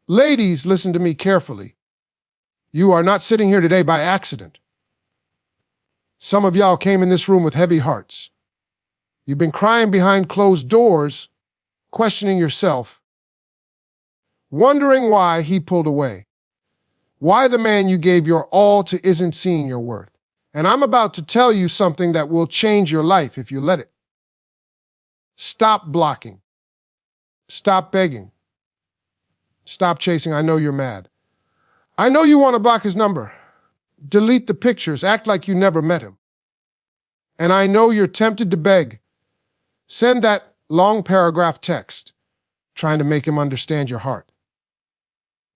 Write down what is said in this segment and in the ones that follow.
Ladies, listen to me carefully. You are not sitting here today by accident. Some of y'all came in this room with heavy hearts. You've been crying behind closed doors, questioning yourself, wondering why he pulled away, why the man you gave your all to isn't seeing your worth. And I'm about to tell you something that will change your life if you let it. Stop blocking. Stop begging. Stop chasing. I know you're mad. I know you want to block his number. Delete the pictures. Act like you never met him. And I know you're tempted to beg. Send that long paragraph text, trying to make him understand your heart.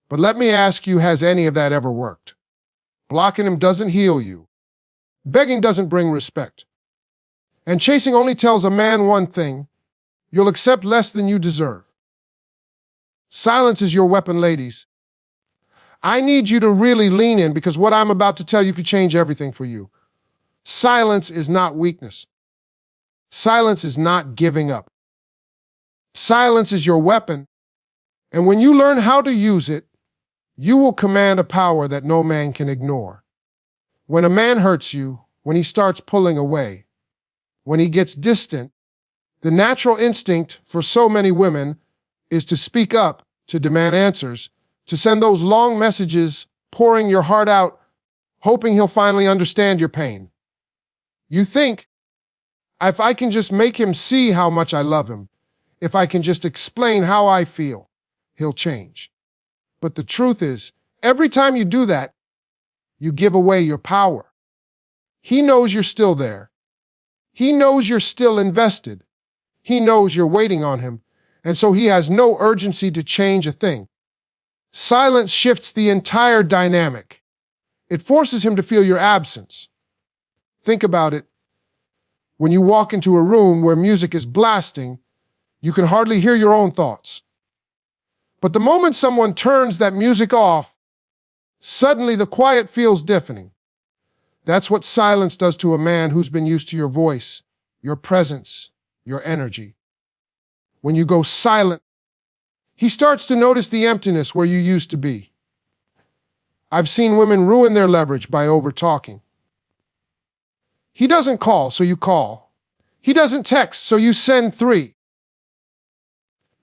But let me ask you, has any of that ever worked? Blocking him doesn't heal you. Begging doesn't bring respect. And chasing only tells a man one thing: you'll accept less than you deserve. Silence is your weapon, ladies. I need you to really lean in, because what I'm about to tell you could change everything for you. Silence is not weakness. Silence is not giving up. Silence is your weapon, and when you learn how to use it, you will command a power that no man can ignore. When a man hurts you, when he starts pulling away, when he gets distant, the natural instinct for so many women is to speak up, to demand answers, to send those long messages, pouring your heart out, hoping he'll finally understand your pain. You think, if I can just make him see how much I love him, if I can just explain how I feel, he'll change. But the truth is, every time you do that, you give away your power. He knows you're still there. He knows you're still invested. He knows you're waiting on him, and so he has no urgency to change a thing. Silence shifts the entire dynamic. It forces him to feel your absence. Think about it. When you walk into a room where music is blasting, you can hardly hear your own thoughts. But the moment someone turns that music off, suddenly the quiet feels deafening. That's what silence does to a man who's been used to your voice, your presence, your energy. When you go silent, he starts to notice the emptiness where you used to be. I've seen women ruin their leverage by over-talking. He doesn't call, so you call. He doesn't text, so you send 3.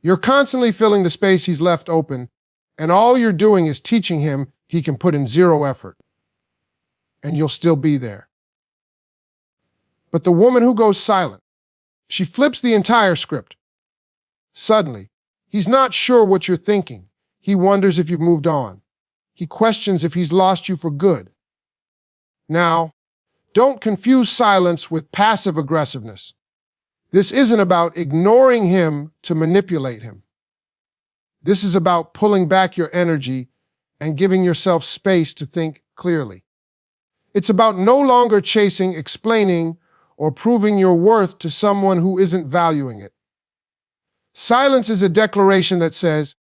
You're constantly filling the space he's left open, and all you're doing is teaching him he can put in 0 effort, and you'll still be there. But the woman who goes silent, she flips the entire script. Suddenly, he's not sure what you're thinking. He wonders if you've moved on. He questions if he's lost you for good. Now, don't confuse silence with passive aggressiveness. This isn't about ignoring him to manipulate him. This is about pulling back your energy and giving yourself space to think clearly. It's about no longer chasing, explaining, or proving your worth to someone who isn't valuing it. Silence is a declaration that says,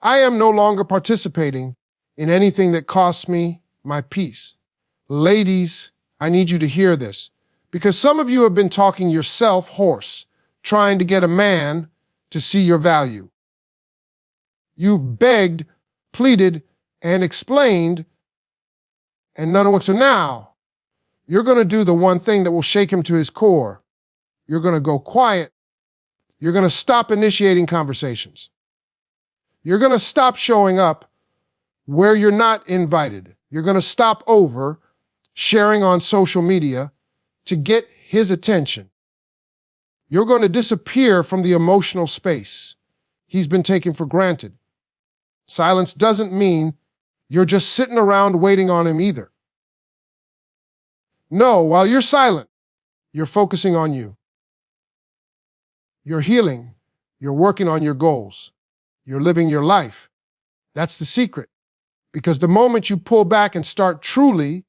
I am no longer participating in anything that costs me my peace. Ladies, I need you to hear this, because some of you have been talking yourself hoarse, trying to get a man to see your value. You've begged, pleaded, and explained, and none of it. So now, you're going to do the one thing that will shake him to his core. You're going to go quiet. You're going to stop initiating conversations. You're going to stop showing up where you're not invited. You're going to stop over sharing on social media to get his attention. You're going to disappear from the emotional space he's been taking for granted. Silence doesn't mean you're just sitting around waiting on him either. No, while you're silent, you're focusing on you. You're healing. You're working on your goals. You're living your life. That's the secret. Because the moment you pull back and start truly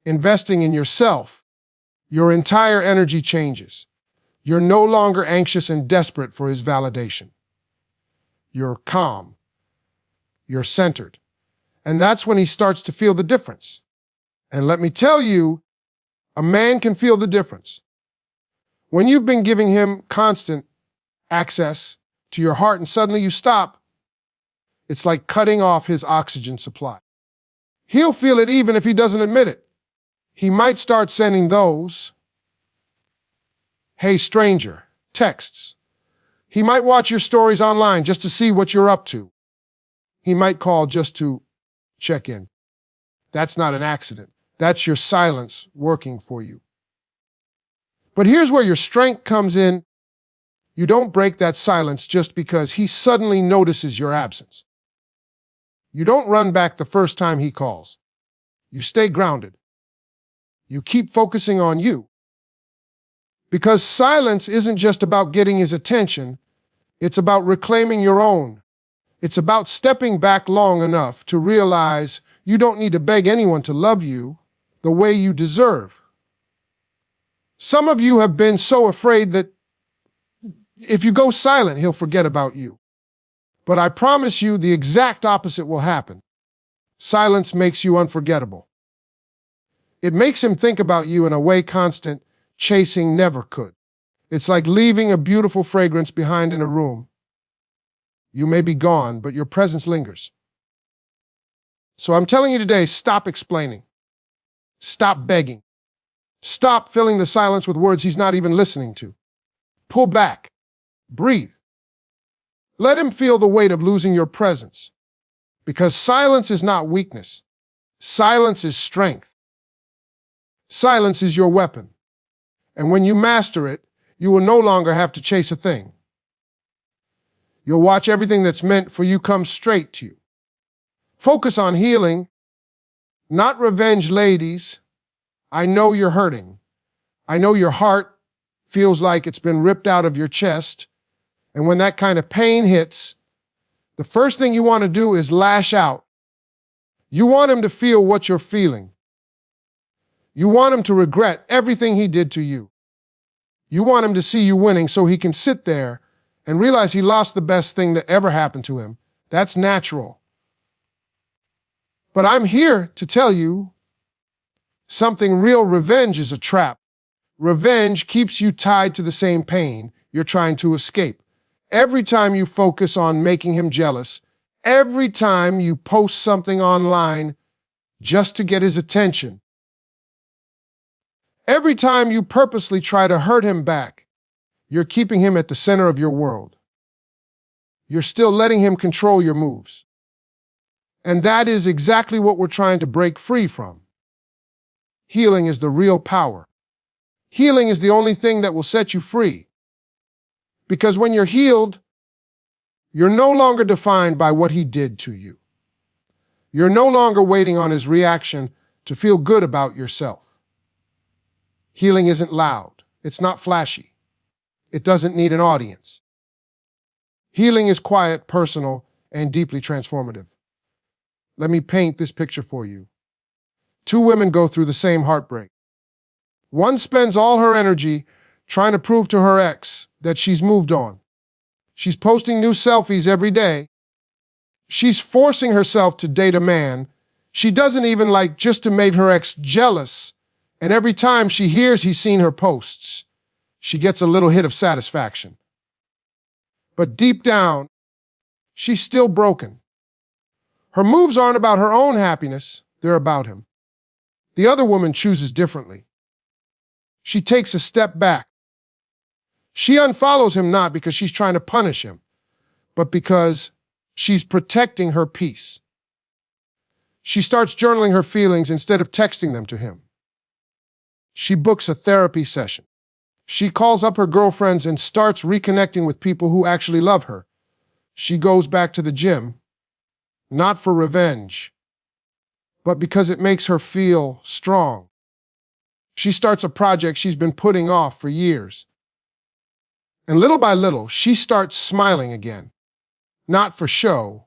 investing in yourself, your entire energy changes. You're no longer anxious and desperate for his validation. You're calm. You're centered. And that's when he starts to feel the difference. And let me tell you, a man can feel the difference. When you've been giving him constant access to your heart and suddenly you stop, It's like cutting off his oxygen supply. He'll feel it even if he doesn't admit it. He might start sending those, "Hey stranger," texts. He might watch your stories online just to see what you're up to. He might call just to check in. That's not an accident. That's your silence working for you. But here's where your strength comes in. You don't break that silence just because he suddenly notices your absence. You don't run back the first time he calls. You stay grounded. You keep focusing on you. Because silence isn't just about getting his attention, it's about reclaiming your own. It's about stepping back long enough to realize you don't need to beg anyone to love you the way you deserve. Some of you have been so afraid that if you go silent, he'll forget about you. But I promise you the exact opposite will happen. Silence makes you unforgettable. It makes him think about you in a way constant chasing never could. It's like leaving a beautiful fragrance behind in a room. You may be gone, but your presence lingers. So I'm telling you today, stop explaining. Stop begging. Stop filling the silence with words he's not even listening to. Pull back. Breathe. Let him feel the weight of losing your presence. Because silence is not weakness. Silence is strength. Silence is your weapon. And when you master it, you will no longer have to chase a thing. You'll watch everything that's meant for you come straight to you. Focus on healing, not revenge, ladies. I know you're hurting. I know your heart feels like it's been ripped out of your chest. And when that kind of pain hits, the first thing you want to do is lash out. You want him to feel what you're feeling. You want him to regret everything he did to you. You want him to see you winning so he can sit there and realize he lost the best thing that ever happened to him. That's natural. But I'm here to tell you something real. Revenge is a trap. Revenge keeps you tied to the same pain you're trying to escape. Every time you focus on making him jealous, every time you post something online just to get his attention, every time you purposely try to hurt him back, you're keeping him at the center of your world. You're still letting him control your moves. And that is exactly what we're trying to break free from. Healing is the real power. Healing is the only thing that will set you free. Because when you're healed, you're no longer defined by what he did to you. You're no longer waiting on his reaction to feel good about yourself. Healing isn't loud. It's not flashy. It doesn't need an audience. Healing is quiet, personal, and deeply transformative. Let me paint this picture for you. Two women go through the same heartbreak. One spends all her energy trying to prove to her ex that she's moved on. She's posting new selfies every day. She's forcing herself to date a man she doesn't even like just to make her ex jealous. And every time she hears he's seen her posts, she gets a little hit of satisfaction. But deep down, she's still broken. Her moves aren't about her own happiness, they're about him. The other woman chooses differently. She takes a step back. She unfollows him not because she's trying to punish him, but because she's protecting her peace. She starts journaling her feelings instead of texting them to him. She books a therapy session. She calls up her girlfriends and starts reconnecting with people who actually love her. She goes back to the gym, not for revenge, but because it makes her feel strong. She starts a project she's been putting off for years. And little by little, she starts smiling again. Not for show,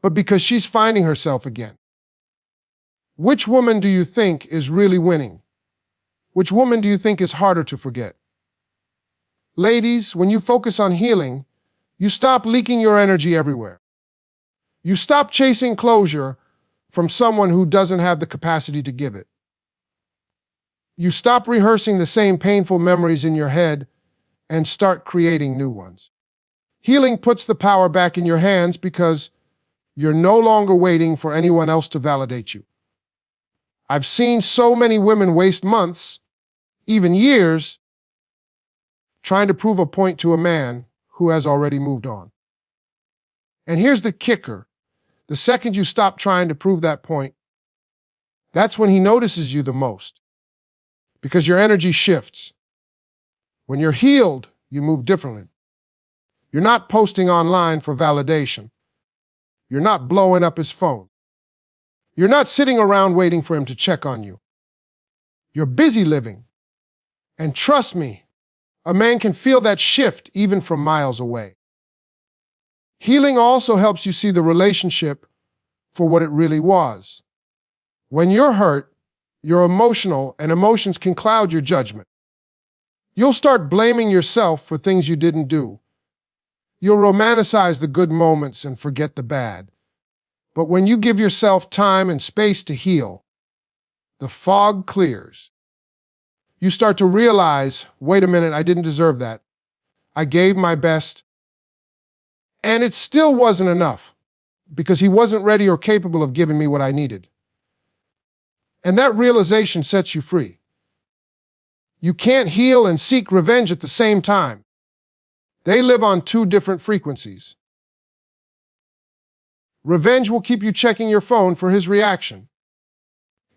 but because she's finding herself again. Which woman do you think is really winning? Which woman do you think is harder to forget? Ladies, when you focus on healing, you stop leaking your energy everywhere. You stop chasing closure from someone who doesn't have the capacity to give it. You stop rehearsing the same painful memories in your head and start creating new ones. Healing puts the power back in your hands because You're no longer waiting for anyone else to validate you. I've seen so many women waste months, even years, trying to prove a point to a man who has already moved on. And here's the kicker. The second you stop trying to prove that point, that's when he notices you the most, because your energy shifts. When you're healed, you move differently. You're not posting online for validation. You're not blowing up his phone. You're not sitting around waiting for him to check on you. You're busy living. And trust me, a man can feel that shift even from miles away. Healing also helps you see the relationship for what it really was. When you're hurt, you're emotional, and emotions can cloud your judgment. You'll start blaming yourself for things you didn't do. You'll romanticize the good moments and forget the bad. But when you give yourself time and space to heal, the fog clears. You start to realize, wait a minute, I didn't deserve that. I gave my best, and it still wasn't enough because he wasn't ready or capable of giving me what I needed. And that realization sets you free. You can't heal and seek revenge at the same time. They live on two different frequencies. Revenge will keep you checking your phone for his reaction.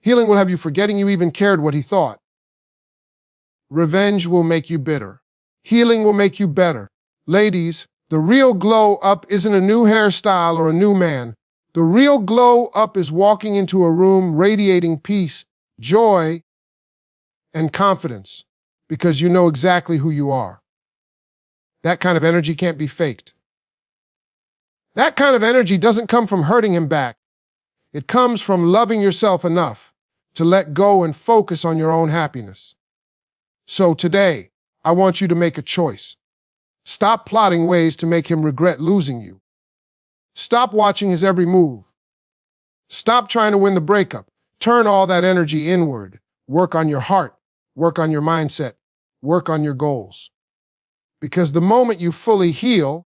Healing will have you forgetting you even cared what he thought. Revenge will make you bitter. Healing will make you better. Ladies, the real glow up isn't a new hairstyle or a new man. The real glow up is walking into a room radiating peace, joy, and confidence because you know exactly who you are. That kind of energy can't be faked. That kind of energy doesn't come from hurting him back. It comes from loving yourself enough to let go and focus on your own happiness. So today, I want you to make a choice. Stop plotting ways to make him regret losing you. Stop watching his every move. Stop trying to win the breakup. Turn all that energy inward. Work on your heart. Work on your mindset. Work on your goals. Because the moment you fully heal,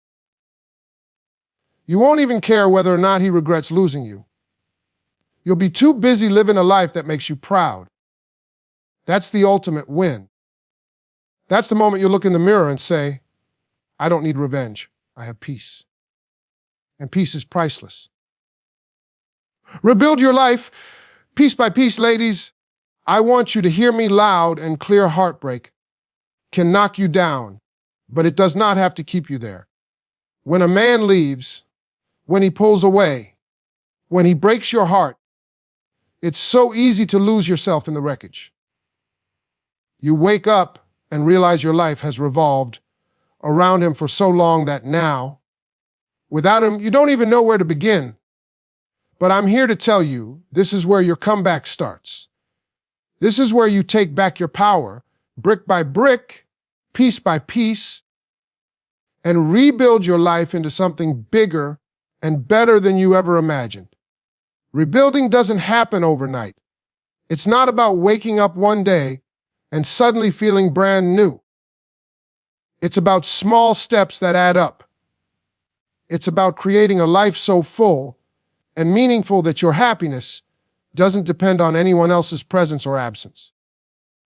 you won't even care whether or not he regrets losing you. You'll be too busy living a life that makes you proud. That's the ultimate win. That's the moment you look in the mirror and say, I don't need revenge. I have peace. And peace is priceless. Rebuild your life piece by piece, ladies. I want you to hear me loud and clear. Heartbreak can knock you down, but it does not have to keep you there. When a man leaves, when he pulls away, when he breaks your heart, it's so easy to lose yourself in the wreckage. You wake up and realize your life has revolved around him for so long that now, without him, you don't even know where to begin. But I'm here to tell you, this is where your comeback starts. This is where you take back your power, brick by brick, piece by piece, and rebuild your life into something bigger and better than you ever imagined. Rebuilding doesn't happen overnight. It's not about waking up one day and suddenly feeling brand new. It's about small steps that add up. It's about creating a life so full and meaningful that your happiness doesn't depend on anyone else's presence or absence.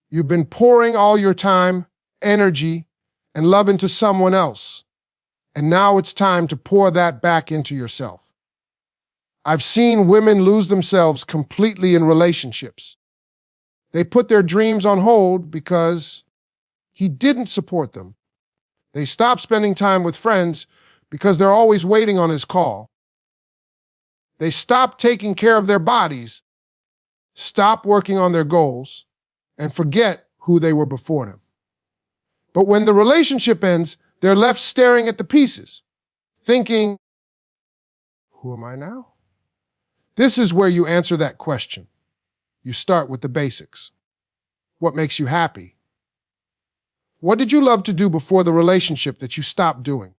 You've been pouring all your time, energy, and love into someone else, and now it's time to pour that back into yourself. I've seen women lose themselves completely in relationships. They put their dreams on hold because he didn't support them. They stop spending time with friends because they're always waiting on his call. They stop taking care of their bodies, stop working on their goals, and forget who they were before them. But when the relationship ends, they're left staring at the pieces, thinking, who am I now? This is where you answer that question. You start with the basics. What makes you happy? What did you love to do before the relationship that you stopped doing?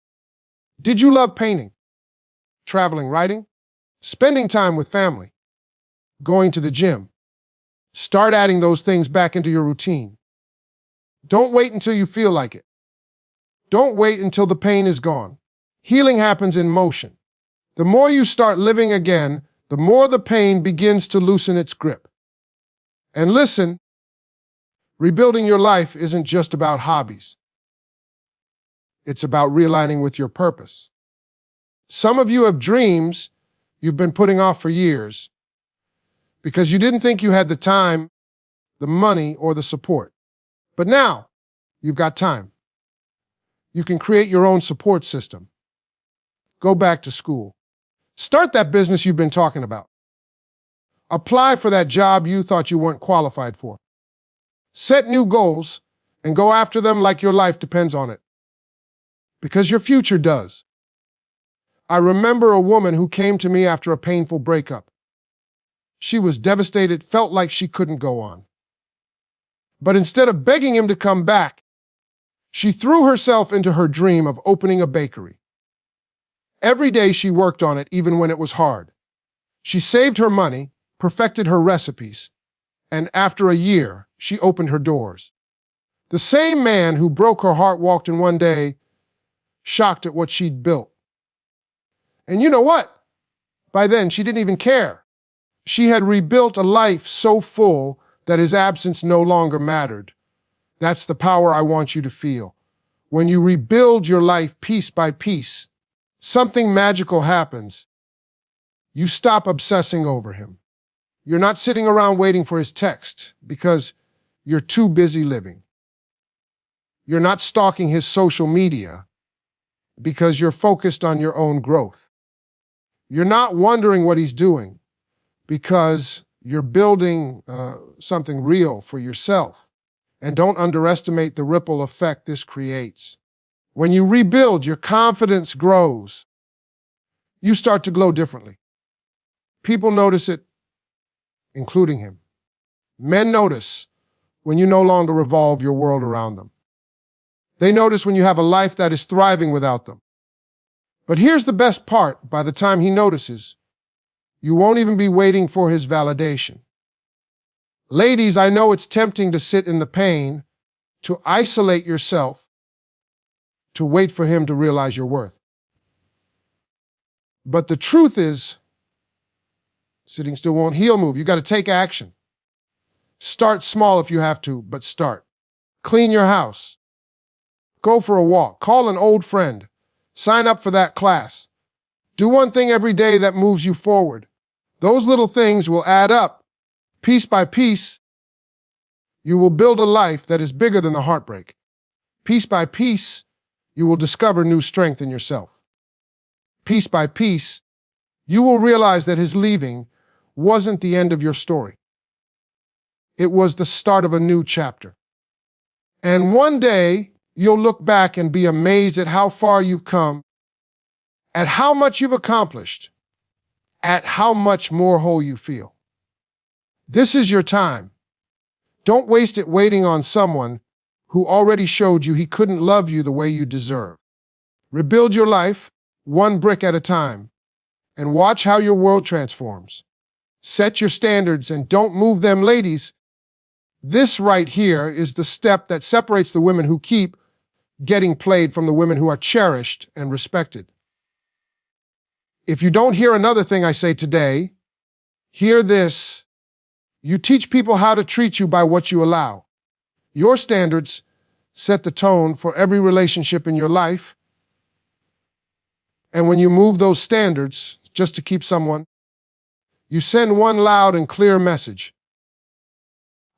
Did you love painting, traveling, writing, spending time with family, going to the gym? Start adding those things back into your routine. Don't wait until you feel like it. Don't wait until the pain is gone. Healing happens in motion. The more you start living again, the more the pain begins to loosen its grip. And listen, rebuilding your life isn't just about hobbies. It's about realigning with your purpose. Some of you have dreams you've been putting off for years because you didn't think you had the time, the money, or the support. But now, you've got time. You can create your own support system. Go back to school. Start that business you've been talking about. Apply for that job you thought you weren't qualified for. Set new goals and go after them like your life depends on it. Because your future does. I remember a woman who came to me after a painful breakup. She was devastated, felt like she couldn't go on. But instead of begging him to come back, she threw herself into her dream of opening a bakery. Every day she worked on it, even when it was hard. She saved her money, perfected her recipes, and after a year, she opened her doors. The same man who broke her heart walked in one day, shocked at what she'd built. And you know what? By then, she didn't even care. She had rebuilt a life so full that his absence no longer mattered. That's the power I want you to feel. When you rebuild your life piece by piece, something magical happens. You stop obsessing over him. You're not sitting around waiting for his text because you're too busy living. You're not stalking his social media because you're focused on your own growth. You're not wondering what he's doing because you're building something real for yourself. And don't underestimate the ripple effect this creates. When you rebuild, your confidence grows. You start to glow differently. People notice it, including him. Men notice when you no longer revolve your world around them. They notice when you have a life that is thriving without them. But here's the best part. By the time he notices, you won't even be waiting for his validation. Ladies, I know it's tempting to sit in the pain, to isolate yourself, to wait for him to realize your worth. But the truth is, sitting still won't heal move. You got to take action. Start small if you have to, but start. Clean your house. Go for a walk. Call an old friend. Sign up for that class. Do one thing every day that moves you forward. Those little things will add up. Piece by piece, you will build a life that is bigger than the heartbreak. Piece by piece, you will discover new strength in yourself. Piece by piece, you will realize that his leaving wasn't the end of your story. It was the start of a new chapter. And one day, you'll look back and be amazed at how far you've come, at how much you've accomplished, at how much more whole you feel. This is your time. Don't waste it waiting on someone who already showed you he couldn't love you the way you deserve. Rebuild your life, one brick at a time, and watch how your world transforms. Set your standards and don't move them, ladies. This right here is the step that separates the women who keep getting played from the women who are cherished and respected. If you don't hear another thing I say today, hear this. You teach people how to treat you by what you allow. Your standards set the tone for every relationship in your life. And when you move those standards just to keep someone, you send one loud and clear message.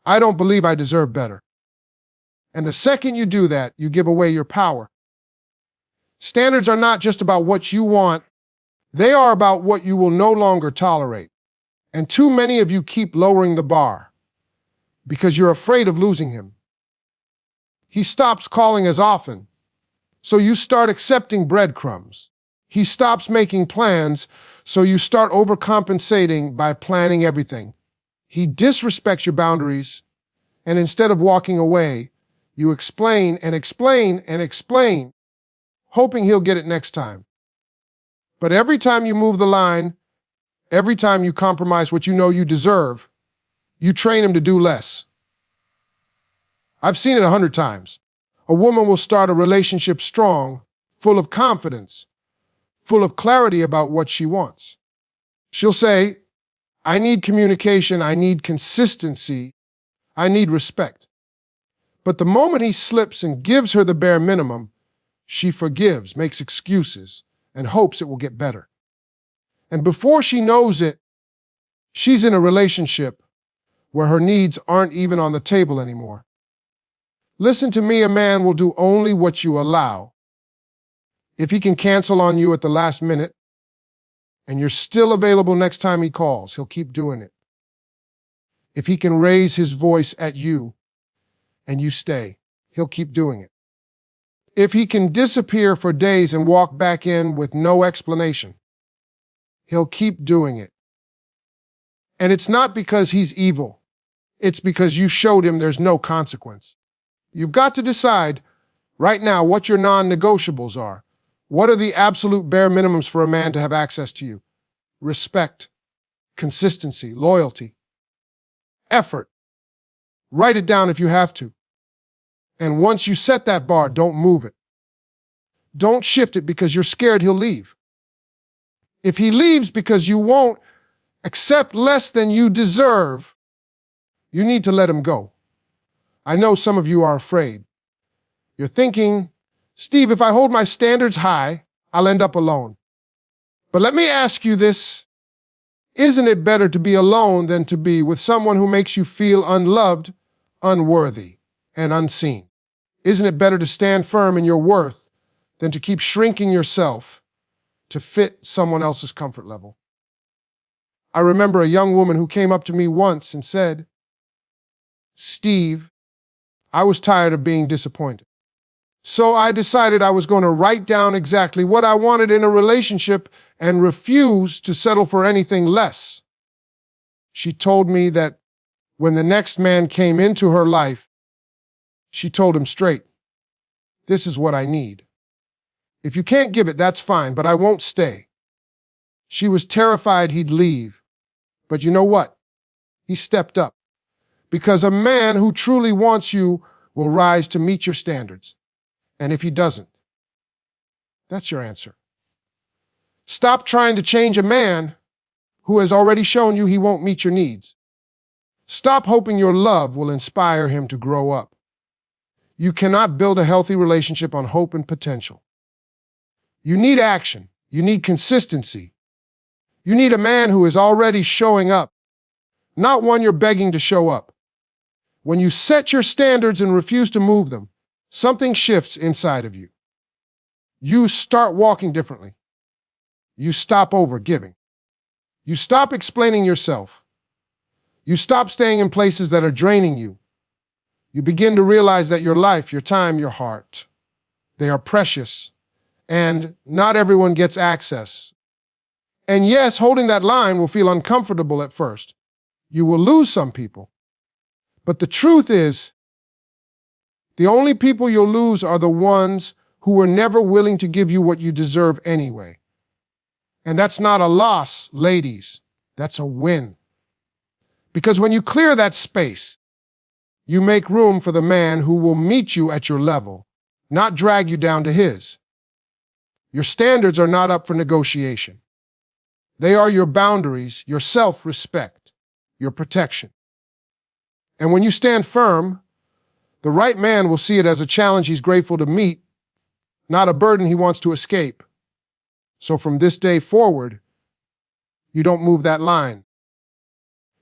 I don't believe I deserve better. And the second you do that, you give away your power. Standards are not just about what you want. They are about what you will no longer tolerate. And too many of you keep lowering the bar because you're afraid of losing him. He stops calling as often, so you start accepting breadcrumbs. He stops making plans, so you start overcompensating by planning everything. He disrespects your boundaries, and instead of walking away, you explain and explain and explain, hoping he'll get it next time. But every time you move the line, every time you compromise what you know you deserve, you train him to do less. I've seen it 100 times. A woman will start a relationship strong, full of confidence, full of clarity about what she wants. She'll say, I need communication, I need consistency, I need respect. But the moment he slips and gives her the bare minimum, she forgives, makes excuses, and hopes it will get better. And before she knows it, she's in a relationship where her needs aren't even on the table anymore. Listen to me, a man will do only what you allow. If he can cancel on you at the last minute, and you're still available next time he calls, he'll keep doing it. If he can raise his voice at you, and you stay, he'll keep doing it. If he can disappear for days and walk back in with no explanation, he'll keep doing it. And it's not because he's evil. It's because you showed him there's no consequence. You've got to decide right now what your non-negotiables are. What are the absolute bare minimums for a man to have access to you? Respect, consistency, loyalty, effort. Write it down if you have to. And once you set that bar, don't move it. Don't shift it because you're scared he'll leave. If he leaves because you won't accept less than you deserve, you need to let him go. I know some of you are afraid. You're thinking, Steve, if I hold my standards high, I'll end up alone. But let me ask you this. Isn't it better to be alone than to be with someone who makes you feel unloved, unworthy, and unseen? Isn't it better to stand firm in your worth than to keep shrinking yourself to fit someone else's comfort level? I remember a young woman who came up to me once and said, Steve, I was tired of being disappointed. So I decided I was going to write down exactly what I wanted in a relationship and refuse to settle for anything less. She told me that when the next man came into her life, she told him straight, this is what I need. If you can't give it, that's fine, but I won't stay. She was terrified he'd leave. But you know what? He stepped up. Because a man who truly wants you will rise to meet your standards. And if he doesn't, that's your answer. Stop trying to change a man who has already shown you he won't meet your needs. Stop hoping your love will inspire him to grow up. You cannot build a healthy relationship on hope and potential. You need action. You need consistency. You need a man who is already showing up, not one you're begging to show up. When you set your standards and refuse to move them, something shifts inside of you. You start walking differently. You stop over-giving. You stop explaining yourself. You stop staying in places that are draining you. You begin to realize that your life, your time, your heart, they are precious, and not everyone gets access. And yes, holding that line will feel uncomfortable at first. You will lose some people. But the truth is, the only people you'll lose are the ones who were never willing to give you what you deserve anyway. And that's not a loss, ladies. That's a win. Because when you clear that space, you make room for the man who will meet you at your level, not drag you down to his. Your standards are not up for negotiation. They are your boundaries, your self-respect, your protection. And when you stand firm, the right man will see it as a challenge he's grateful to meet, not a burden he wants to escape. So from this day forward, you don't move that line.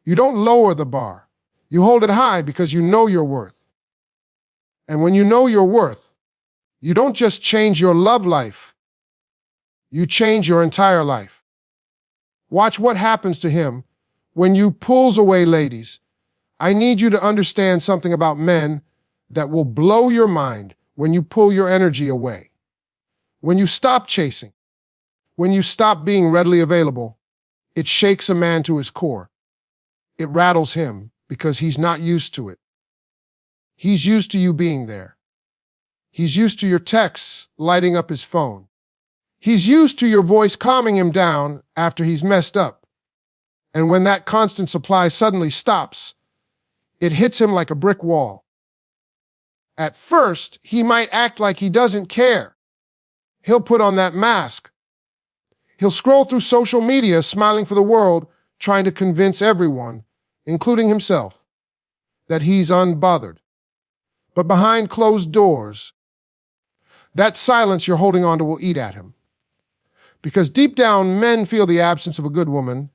You don't lower the bar. You hold it high because you know your worth. And when you know your worth, you don't just change your love life, you change your entire life. Watch what happens to him when you pulls away, ladies. I need you to understand something about men that will blow your mind when you pull your energy away. When you stop chasing, when you stop being readily available, it shakes a man to his core. It rattles him because he's not used to it. He's used to you being there. He's used to your texts lighting up his phone. He's used to your voice calming him down after he's messed up. And when that constant supply suddenly stops, it hits him like a brick wall. At first, he might act like he doesn't care. He'll put on that mask. He'll scroll through social media, smiling for the world, trying to convince everyone, including himself, that he's unbothered. But behind closed doors, that silence you're holding on to will eat at him. Because deep down, men feel the absence of a good woman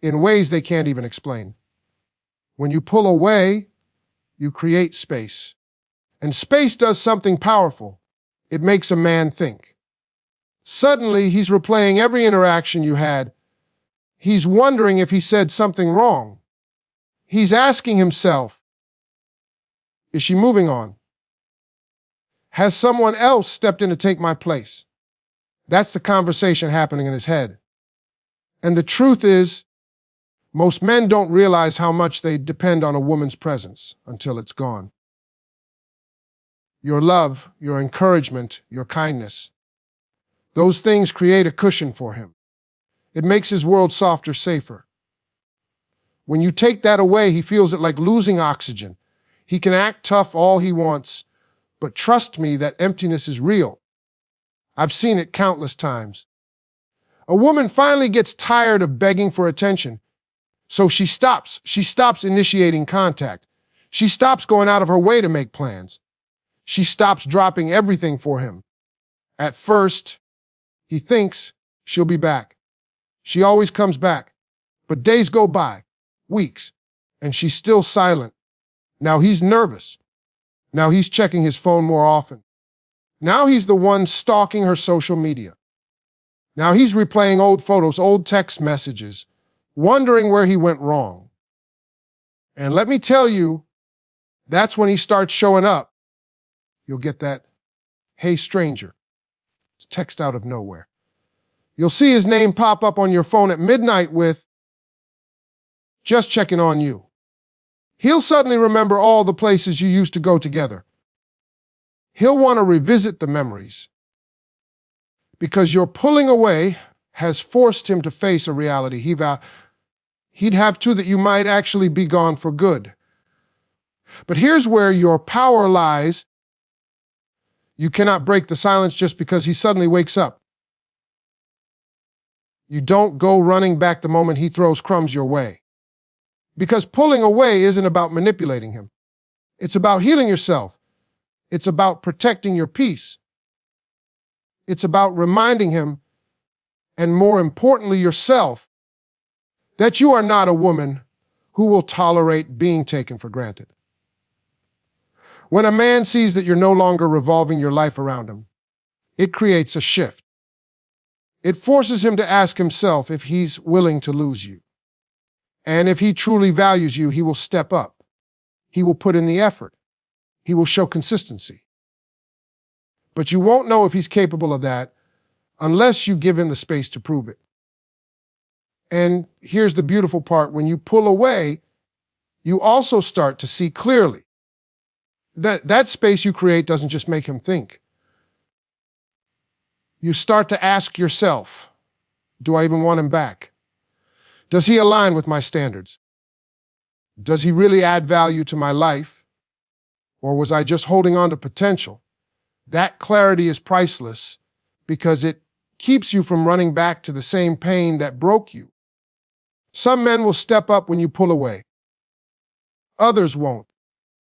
in ways they can't even explain. When you pull away, you create space. And space does something powerful. It makes a man think. Suddenly, he's replaying every interaction you had. He's wondering if he said something wrong. He's asking himself, is she moving on? Has someone else stepped in to take my place? That's the conversation happening in his head. And the truth is, most men don't realize how much they depend on a woman's presence until it's gone. Your love, your encouragement, your kindness, those things create a cushion for him. It makes his world softer, safer. When you take that away, he feels it like losing oxygen. He can act tough all he wants, but trust me, that emptiness is real. I've seen it countless times. A woman finally gets tired of begging for attention, so she stops. She stops initiating contact. She stops going out of her way to make plans. She stops dropping everything for him. At first, he thinks she'll be back. She always comes back. But days go by, weeks, and she's still silent. Now he's nervous. Now he's checking his phone more often. Now he's the one stalking her social media. Now he's replaying old photos, old text messages, wondering where he went wrong. And let me tell you, that's when he starts showing up. You'll get that, "Hey stranger," text out of nowhere. You'll see his name pop up on your phone at midnight with, "Just checking on you." He'll suddenly remember all the places you used to go together. He'll want to revisit the memories. Because your pulling away has forced him to face a reality he'd have to, that you might actually be gone for good. But here's where your power lies. You cannot break the silence just because he suddenly wakes up. You don't go running back the moment he throws crumbs your way. Because pulling away isn't about manipulating him. It's about healing yourself. It's about protecting your peace. It's about reminding him, and more importantly yourself, that you are not a woman who will tolerate being taken for granted. When a man sees that you're no longer revolving your life around him, it creates a shift. It forces him to ask himself if he's willing to lose you. And if he truly values you, he will step up. He will put in the effort. He will show consistency. But you won't know if he's capable of that unless you give him the space to prove it. And here's the beautiful part. When you pull away, you also start to see clearly. That space you create doesn't just make him think. You start to ask yourself, do I even want him back? Does he align with my standards? Does he really add value to my life? Or was I just holding on to potential? That clarity is priceless because it keeps you from running back to the same pain that broke you. Some men will step up when you pull away. Others won't.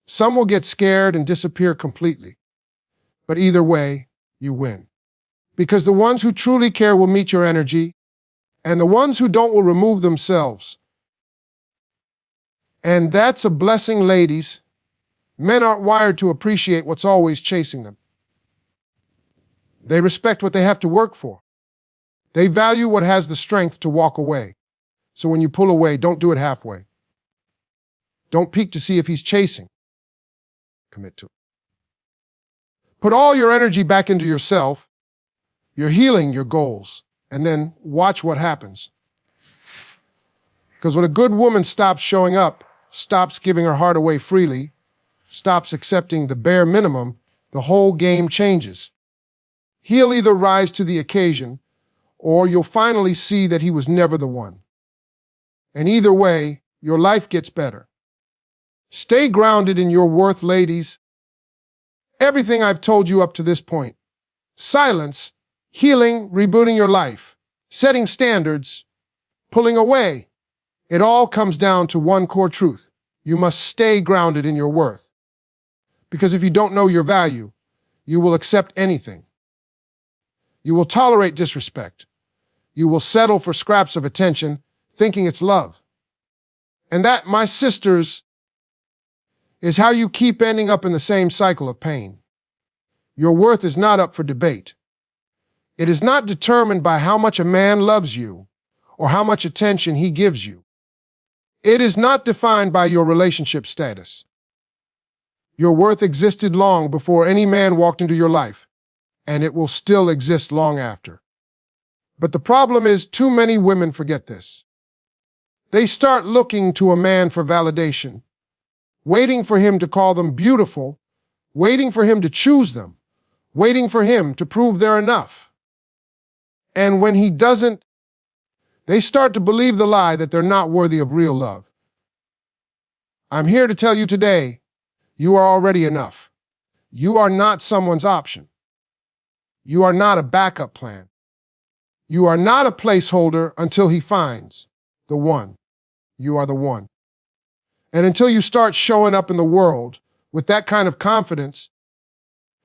Some will get scared and disappear completely. But either way, you win. Because the ones who truly care will meet your energy, and the ones who don't will remove themselves. And that's a blessing, ladies. Men aren't wired to appreciate what's always chasing them. They respect what they have to work for. They value what has the strength to walk away. So when you pull away, don't do it halfway. Don't peek to see if he's chasing. Commit to it. Put all your energy back into yourself, your healing, your goals, and then watch what happens. Because when a good woman stops showing up, stops giving her heart away freely, stops accepting the bare minimum, the whole game changes. He'll either rise to the occasion, or you'll finally see that he was never the one. And either way, your life gets better. Stay grounded in your worth, ladies. Everything I've told you up to this point, silence, healing, rebooting your life, setting standards, pulling away. It all comes down to one core truth. You must stay grounded in your worth. Because if you don't know your value, you will accept anything. You will tolerate disrespect. You will settle for scraps of attention, thinking it's love. And that, my sisters, is how you keep ending up in the same cycle of pain. Your worth is not up for debate. It is not determined by how much a man loves you or how much attention he gives you. It is not defined by your relationship status. Your worth existed long before any man walked into your life, and it will still exist long after. But the problem is, too many women forget this. They start looking to a man for validation, waiting for him to call them beautiful, waiting for him to choose them, waiting for him to prove they're enough. And when he doesn't, they start to believe the lie that they're not worthy of real love. I'm here to tell you today, you are already enough. You are not someone's option. You are not a backup plan. You are not a placeholder until he finds the one. You are the one. And until you start showing up in the world with that kind of confidence,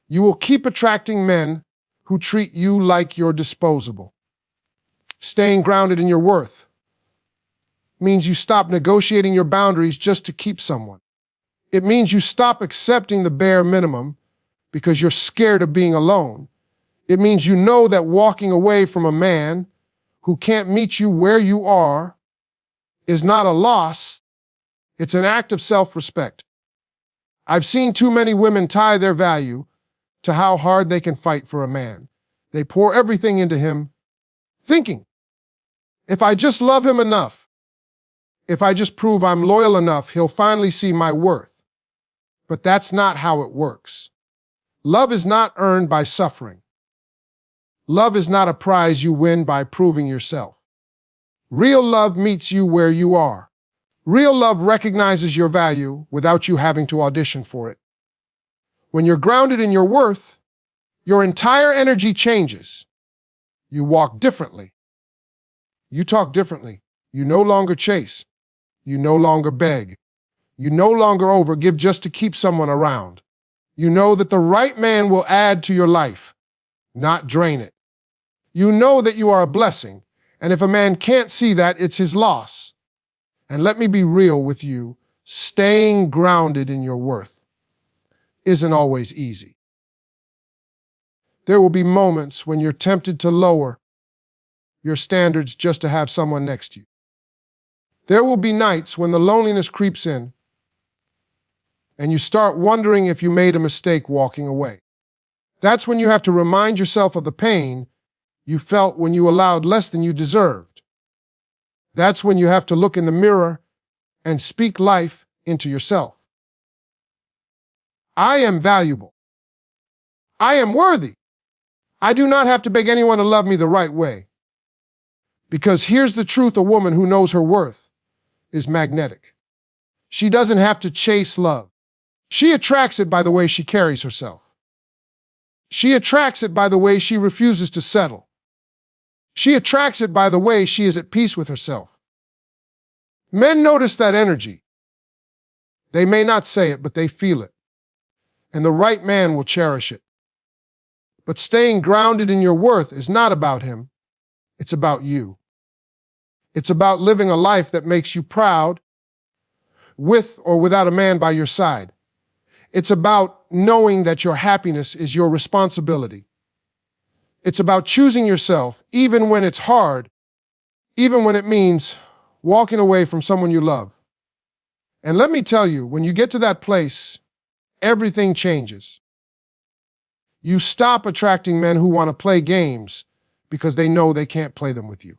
you will keep attracting men who treat you like you're disposable. Staying grounded in your worth means you stop negotiating your boundaries just to keep someone. It means you stop accepting the bare minimum because you're scared of being alone. It means you know that walking away from a man who can't meet you where you are is not a loss. It's an act of self-respect. I've seen too many women tie their value to how hard they can fight for a man. They pour everything into him, thinking, if I just love him enough, if I just prove I'm loyal enough, he'll finally see my worth. But that's not how it works. Love is not earned by suffering. Love is not a prize you win by proving yourself. Real love meets you where you are. Real love recognizes your value without you having to audition for it. When you're grounded in your worth, your entire energy changes. You walk differently. You talk differently. You no longer chase. You no longer beg. You no longer overgive just to keep someone around. You know that the right man will add to your life, not drain it. You know that you are a blessing, and if a man can't see that, it's his loss. And let me be real with you, staying grounded in your worth isn't always easy. There will be moments when you're tempted to lower your standards just to have someone next to you. There will be nights when the loneliness creeps in and you start wondering if you made a mistake walking away. That's when you have to remind yourself of the pain you felt when you allowed less than you deserved. That's when you have to look in the mirror and speak life into yourself. I am valuable. I am worthy. I do not have to beg anyone to love me the right way. Because here's the truth, a woman who knows her worth is magnetic. She doesn't have to chase love. She attracts it by the way she carries herself. She attracts it by the way she refuses to settle. She attracts it by the way she is at peace with herself. Men notice that energy. They may not say it, but they feel it. And the right man will cherish it. But staying grounded in your worth is not about him. It's about you. It's about living a life that makes you proud, with or without a man by your side. It's about knowing that your happiness is your responsibility. It's about choosing yourself, even when it's hard, even when it means walking away from someone you love. And let me tell you, when you get to that place, everything changes. You stop attracting men who want to play games because they know they can't play them with you.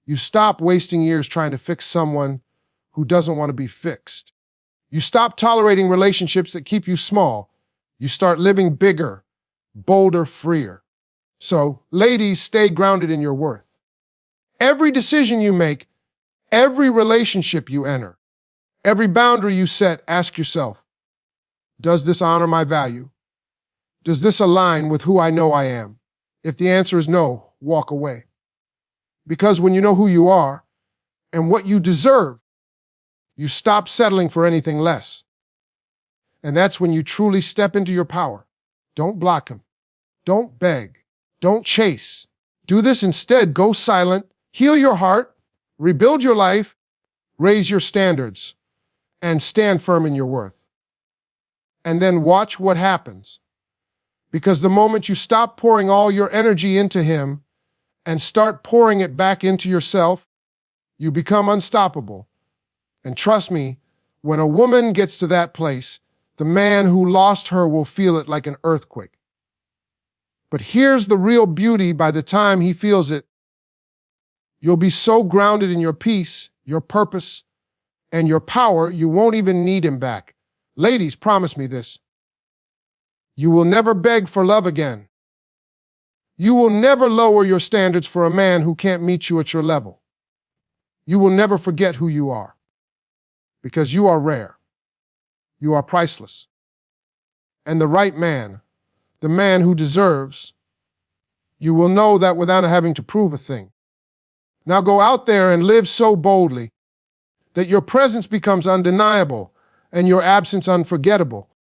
You stop wasting years trying to fix someone who doesn't want to be fixed. You stop tolerating relationships that keep you small. You start living bigger, bolder, freer. So, ladies, stay grounded in your worth. Every decision you make, every relationship you enter, every boundary you set, ask yourself, does this honor my value? Does this align with who I know I am? If the answer is no, walk away. Because when you know who you are and what you deserve, you stop settling for anything less. And that's when you truly step into your power. Don't block him. Don't beg. Don't chase. Do this instead. Go silent. Heal your heart. Rebuild your life. Raise your standards. And stand firm in your worth. And then watch what happens. Because the moment you stop pouring all your energy into him and start pouring it back into yourself, you become unstoppable. And trust me, when a woman gets to that place, the man who lost her will feel it like an earthquake. But here's the real beauty: by the time he feels it, you'll be so grounded in your peace, your purpose, and your power, you won't even need him back. Ladies, promise me this. You will never beg for love again. You will never lower your standards for a man who can't meet you at your level. You will never forget who you are. Because you are rare. You are priceless. And the right man, the man who deserves, you will know that without having to prove a thing. Now go out there and live so boldly that your presence becomes undeniable and your absence unforgettable.